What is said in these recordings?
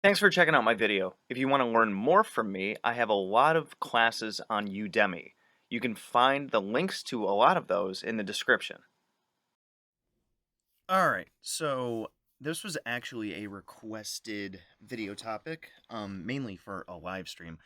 Thanks for checking out my video. If you want to learn more from me, I have a lot of classes on Udemy. You can find the links to a lot of those in the description. Alright, so this was actually a requested video topic, mainly for a live stream,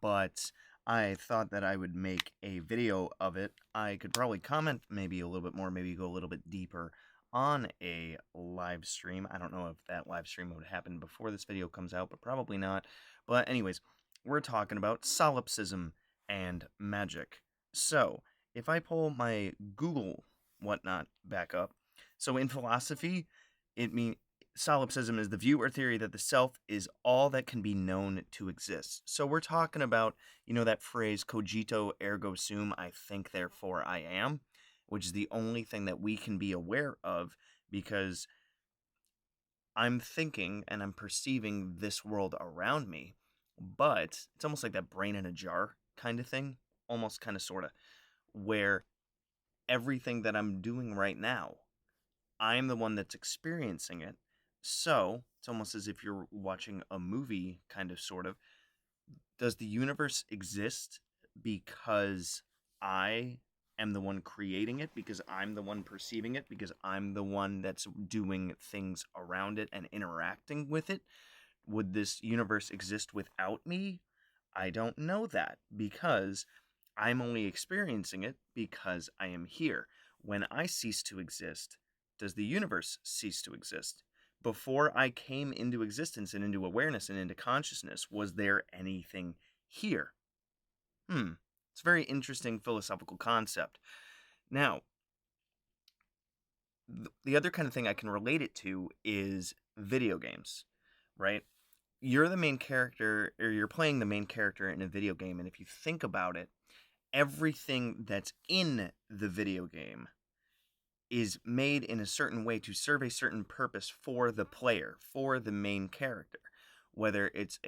but I thought that I would make a video of it. I could probably comment maybe a little bit more, maybe go a little bit deeper on a live stream. I don't know if that live stream would happen before this video comes out, but probably not. But anyways, we're talking about solipsism and magic. So, if I pull my Google whatnot back up, so in philosophy, it means solipsism is the view or theory that the self is all that can be known to exist. So we're talking about, that phrase cogito ergo sum, I think therefore I am, which is the only thing that we can be aware of because I'm thinking and I'm perceiving this world around me, but it's almost like that brain in a jar kind of thing, almost kind of sort of, where everything that I'm doing right now I'm the one that's experiencing it. So it's almost as if you're watching a movie, kind of, sort of. Does the universe exist because I am the one creating it, because I'm the one perceiving it, because I'm the one that's doing things around it and interacting with it? Would this universe exist without me? I don't know that because I'm only experiencing it because I am here. When I cease to exist, does the universe cease to exist? Before I came into existence and into awareness and into consciousness, was there anything here? It's a very interesting philosophical concept. Now, the other kind of thing I can relate it to is video games, right? You're the main character, or you're playing the main character in a video game, and if you think about it, everything that's in the video game is made in a certain way to serve a certain purpose for the player, for the main character, whether it's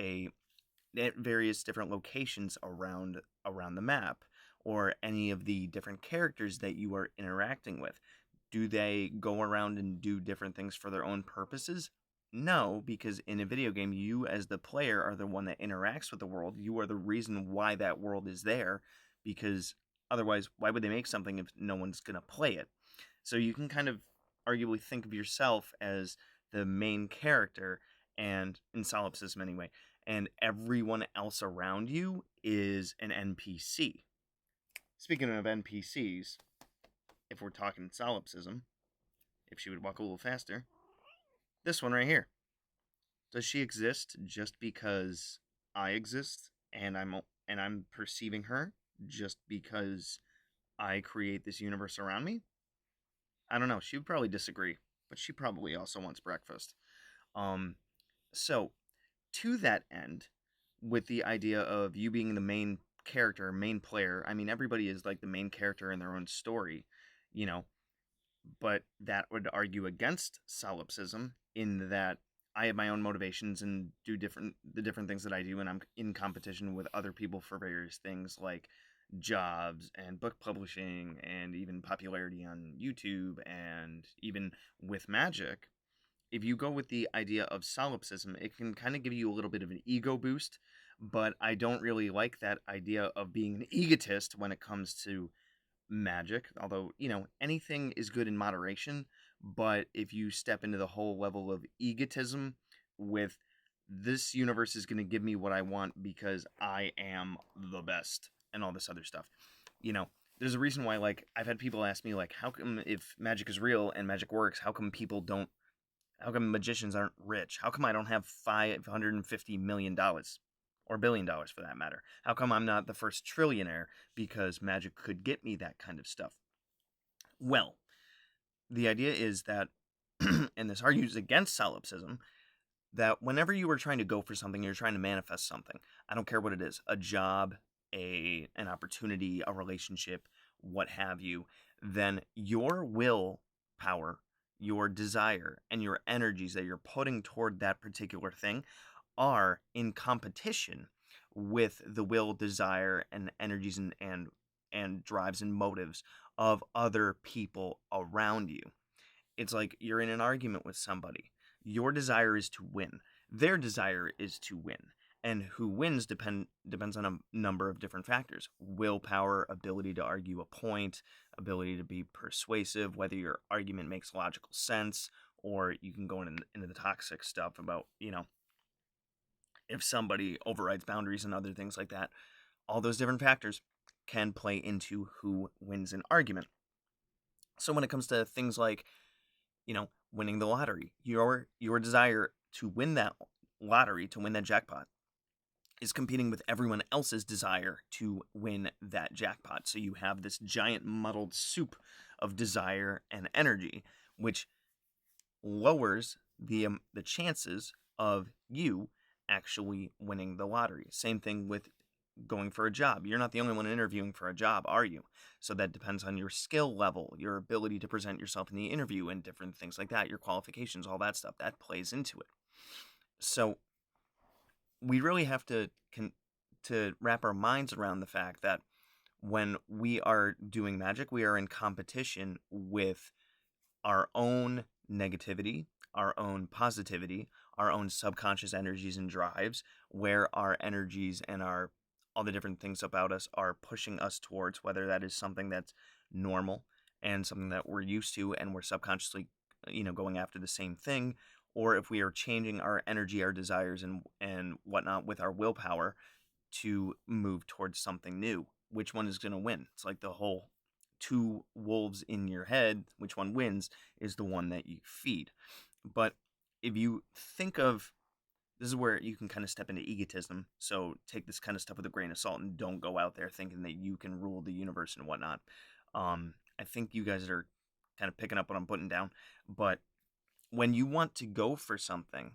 at various different locations around the map, or any of the different characters that you are interacting with. Do they go around and do different things for their own purposes? No, because in a video game, you as the player are the one that interacts with the world. You are the reason why that world is there, because otherwise, why would they make something if no one's going to play it? So you can kind of arguably think of yourself as the main character, and in solipsism anyway, and everyone else around you is an NPC. Speaking of NPCs, if we're talking solipsism, if she would walk a little faster, this one right here. Does she exist just because I exist and I'm perceiving her just because I create this universe around me? I don't know. She would probably disagree, but she probably also wants breakfast. Um, so to that end, with the idea of you being the main character, main player, I mean, everybody is like the main character in their own story, you know, but that would argue against solipsism in that I have my own motivations and do the different things that I do, and I'm in competition with other people for various things like jobs and book publishing and even popularity on YouTube and even with Magick. If you go with the idea of solipsism, it can kind of give you a little bit of an ego boost, but I don't really like that idea of being an egotist when it comes to magic. Although, anything is good in moderation, but if you step into the whole level of egotism with this universe is going to give me what I want because I am the best and all this other stuff. You know, there's a reason why, like, I've had people ask me, like, how come if magic is real and magic works, how come magicians aren't rich? How come I don't have $550 million or $1 billion for that matter? How come I'm not the first trillionaire? Because magic could get me that kind of stuff. Well, the idea is that, and this argues against solipsism, that whenever you are trying to go for something, you're trying to manifest something. I don't care what it is, a job, an opportunity, a relationship, what have you, then your will power, your desire, and your energies that you're putting toward that particular thing are in competition with the will, desire, and energies and drives and motives of other people around you. It's like you're in an argument with somebody. Your desire is to win. their desire is to win. And who wins depends on a number of different factors: willpower, ability to argue a point, ability to be persuasive, whether your argument makes logical sense, or you can go into the toxic stuff about, if somebody overrides boundaries and other things like that. All those different factors can play into who wins an argument. So when it comes to things like, winning the lottery, your desire to win that lottery, to win that jackpot, is competing with everyone else's desire to win that jackpot. So you have this giant muddled soup of desire and energy, which lowers the chances of you actually winning the lottery. Same thing with going for a job. You're not the only one interviewing for a job, are you? So that depends on your skill level, your ability to present yourself in the interview, and different things like that, your qualifications, all that stuff that plays into it. So we really have to wrap our minds around the fact that when we are doing magic, we are in competition with our own negativity, our own positivity, our own subconscious energies and drives, where our energies and our all the different things about us are pushing us towards, whether that is something that's normal and something that we're used to and we're subconsciously, going after the same thing, or if we are changing our energy, our desires, and whatnot with our willpower to move towards something new. Which one is going to win? It's like the whole two wolves in your head, which one wins is the one that you feed. But if you think of, this is where you can kind of step into egotism. So take this kind of stuff with a grain of salt and don't go out there thinking that you can rule the universe and whatnot. I think you guys are kind of picking up what I'm putting down. But when you want to go for something,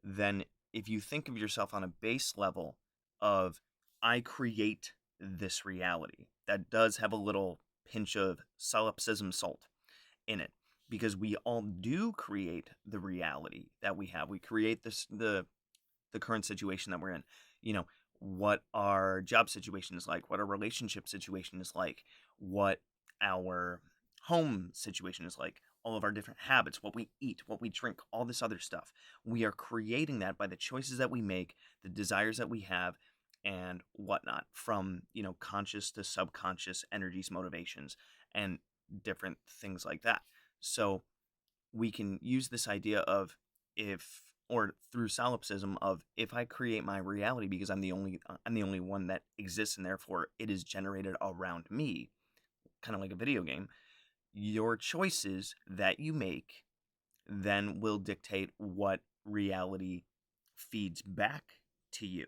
then if you think of yourself on a base level of, I create this reality, that does have a little pinch of solipsism salt in it, because we all do create the reality that we have. We create the current situation that we're in. What our job situation is like, what our relationship situation is like, what our home situation is like, all of our different habits, what we eat, what we drink, all this other stuff. We are creating that by the choices that we make, the desires that we have, and whatnot, from, conscious to subconscious energies, motivations, and different things like that. So we can use this idea of, if, or through solipsism of, if I create my reality because I'm the only one that exists, and therefore it is generated around me, kind of like a video game, your choices that you make then will dictate what reality feeds back to you.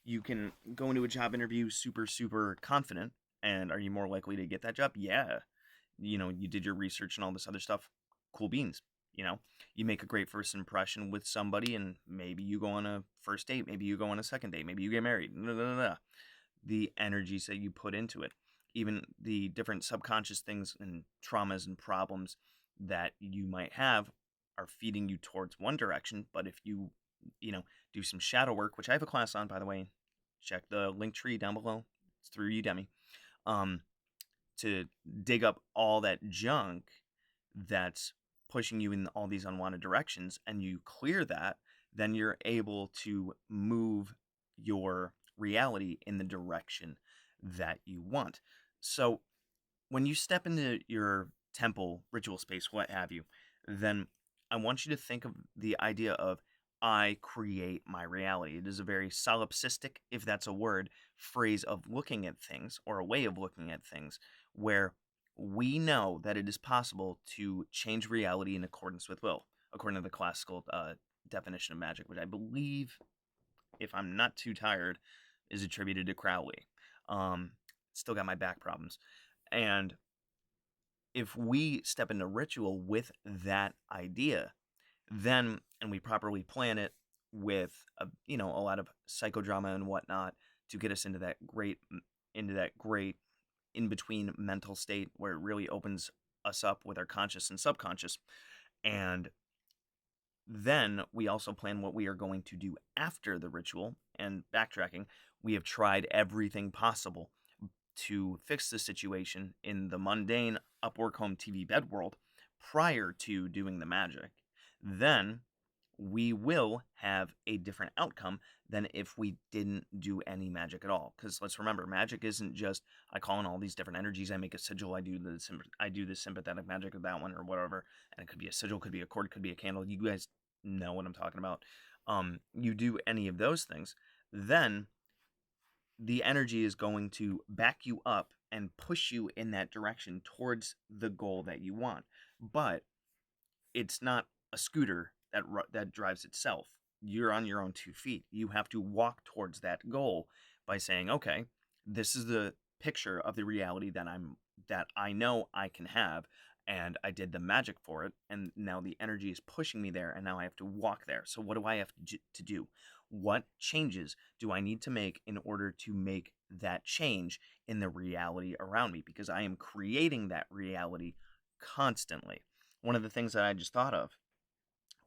You can go into a job interview super, super confident, and are you more likely to get that job? Yeah. You did your research and all this other stuff. Cool beans. You make a great first impression with somebody, and maybe you go on a first date, maybe you go on a second date, maybe you get married. The energies that you put into it, even the different subconscious things and traumas and problems that you might have, are feeding you towards one direction. But if you, do some shadow work, which I have a class on, by the way, check the link tree down below. It's through Udemy. To dig up all that junk that's pushing you in all these unwanted directions, and you clear that, then you're able to move your reality in the direction that you want. So when you step into your temple, ritual space, what have you, then I want you to think of the idea of, I create my reality. It is a very solipsistic, if that's a word, phrase of looking at things, or a way of looking at things, where we know that it is possible to change reality in accordance with will, according to the classical definition of magic, which I believe, if I'm not too tired, is attributed to Crowley. Still got my back problems. And if we step into ritual with that idea, then, and we properly plan it with a lot of psychodrama and whatnot, to get us into that great in between mental state where it really opens us up with our conscious and subconscious. And then we also plan what we are going to do after the ritual. And backtracking, we have tried everything possible to fix the situation in the mundane Upwork home TV bed world prior to doing the magic. Then we will have a different outcome than if we didn't do any magic at all. Because let's remember, magic isn't just I call in all these different energies, I make a sigil, I do the sympathetic magic with that one or whatever, and it could be a sigil, could be a cord, could be a candle. You guys know what I'm talking about. You do any of those things, then the energy is going to back you up and push you in that direction towards the goal that you want. But it's not a scooter that drives itself. You're on your own 2 feet. You have to walk towards that goal by saying, "Okay, this is the picture of the reality that I know I can have, and I did the magic for it, and now the energy is pushing me there, and now I have to walk there. So what do I have to do? What changes do I need to make in order to make that change in the reality around me? Because I am creating that reality constantly." One of the things that I just thought of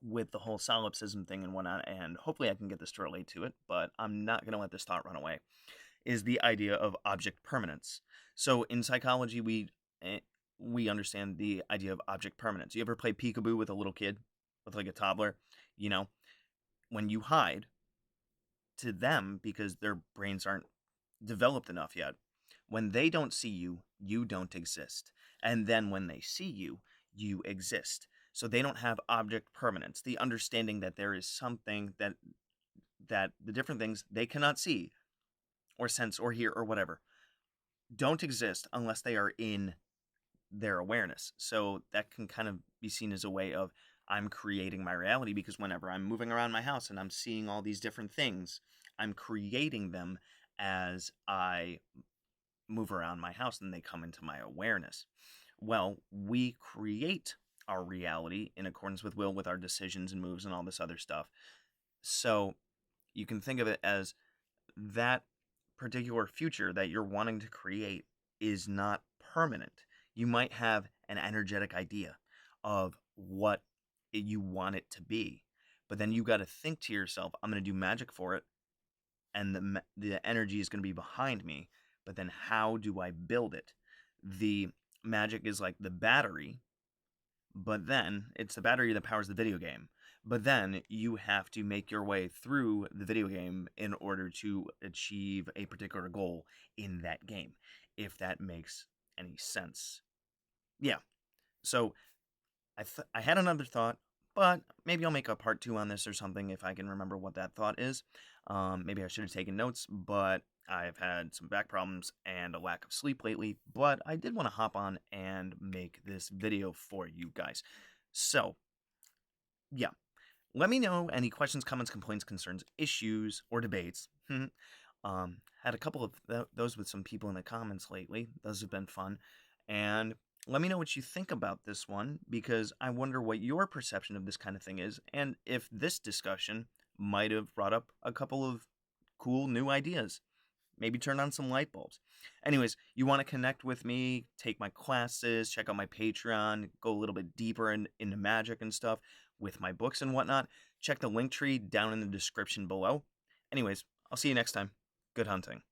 with the whole solipsism thing and whatnot, and hopefully I can get this to relate to it, but I'm not going to let this thought run away, is the idea of object permanence. So in psychology, we understand the idea of object permanence. You ever play peekaboo with a little kid, with like a toddler? You know, when you hide to them because their brains aren't developed enough yet, when they don't see you, you don't exist. And then when they see you, you exist. So they don't have object permanence, the understanding that there is something that the different things they cannot see or sense or hear or whatever don't exist unless they are in their awareness. So that can kind of be seen as a way of I'm creating my reality, because whenever I'm moving around my house and I'm seeing all these different things, I'm creating them as I move around my house and they come into my awareness. Well, we create our reality in accordance with will, with our decisions and moves and all this other stuff. So you can think of it as that particular future that you're wanting to create is not permanent. You might have an energetic idea of what you want it to be, but then you got to think to yourself, I'm going to do magic for it, and the energy is going to be behind me. But then how do I build it? The magic is like the battery, but then it's the battery that powers the video game. But then you have to make your way through the video game in order to achieve a particular goal in that game, if that makes any sense. Yeah. So I had another thought, but maybe I'll make a part two on this or something if I can remember what that thought is. Maybe I should have taken notes, but I've had some back problems and a lack of sleep lately. But I did want to hop on and make this video for you guys. So, yeah. Let me know any questions, comments, complaints, concerns, issues, or debates. Had a couple of those with some people in the comments lately. Those have been fun. And let me know what you think about this one, because I wonder what your perception of this kind of thing is, and if this discussion might have brought up a couple of cool new ideas. Maybe turn on some light bulbs. Anyways, you want to connect with me, take my classes, check out my Patreon, go a little bit deeper into magic and stuff with my books and whatnot, check the link tree down in the description below. Anyways, I'll see you next time. Good hunting.